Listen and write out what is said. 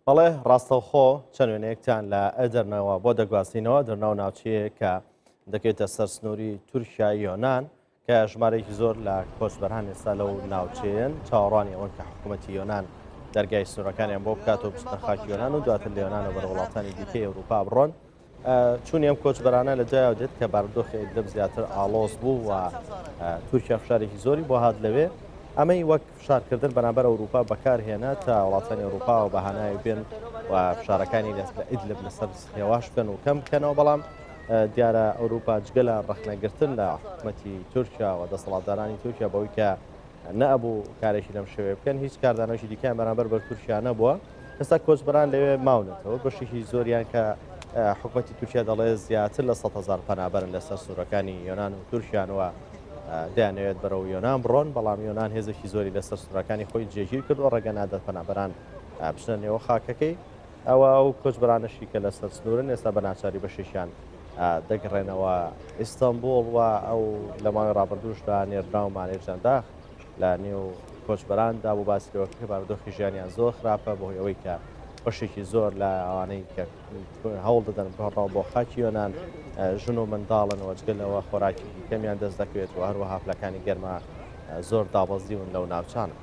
بەڵێ ڕاستەوخۆ چەند وێنەیەکتان لە ئەدەرنەوە بۆ دەگواستینەوە دەرناو ناوچەیە کە دەکەوێتە سەر سنووری تورکیا یۆنان کە ژمارەیەکی زۆر لە کۆچبەران ئێستا لەو ناوچەیەن چاوەڕوانی ئەوەن کە حکوومەتی یۆنان دەرگای سنوورەکانیان بۆ بکاتەوە بچنە خاکی یۆنان و دواتر لە یۆنان و بەرە وڵاتانی دیکەی ئەوروپا بڕۆن. چون ئەم کۆچبەرانە لە دوایەوە دێت کە بارودۆخێک لەم زیاتر ئاڵۆز بوو و تورکیا فشارێکی زۆری بۆ هات لەوێ. ئەمەی وەک فشارکردن بەرامبەر ئەوروپا بەکارهێنا تا وڵاتانی ئەوروپا و بەهانای بێن و فشارەکانی لە ئیدلب لەسەر هێواش بکەن و کەم بکەنەوە. بەڵام دیارە ئەوروپا جگە لە ڕەخنەگرتن لە حکوومەتی تورکیا و دەسەڵاتدارانی تورکیا بەوەی کە نەبوو کارێکی لەم شێوەیە بکەن هیچ کاردانەوەشی دیکەیان بەرامبەر بە تورکیا نەبووە. ئێستا کۆچبەران لەوێ ماونەتەوە بەشێکی زۆریان کە حکوومەتی تورکیا دەڵێ زیاتر لە 100,000 پەنابەرن لەسەر سنوورەکانی یۆنان و تورکیانەوە دەیانەوێت بەرەو یۆنان بڕۆن. بەڵام یۆنان هێزێکی زۆری لەسەر سنوورەکانی خۆی جێگیر کردووە ڕێگە نادات پەنابەران بچنە نێوە خاکەکەی ئەوە ئەو کۆچبەرانەشی کە لەسەر سنوورن ئێستا بە ناچاری بەشێکیان دەگەڕێنەوە ئیستانبول و ئەو لە ماوەی ڕابردووشدا نێردرا و مانێژداخ لە نێو کۆچبەراندا بۆ باسیەوە کە بارودۆخی ژیانیان زۆر خراپە بۆ ئەوەی کە بەشێکی زۆر لە ئەوانەی کە هەوڵ دەدەن بڕاو بۆ خاکی یۆنان ژن و منداڵن وەجگەلەوە خۆراکی کەمیان دەست دەکەوێت و هەروەها هەفلەکانی گەرمە زۆر دابەزیون لەو ناوچانە.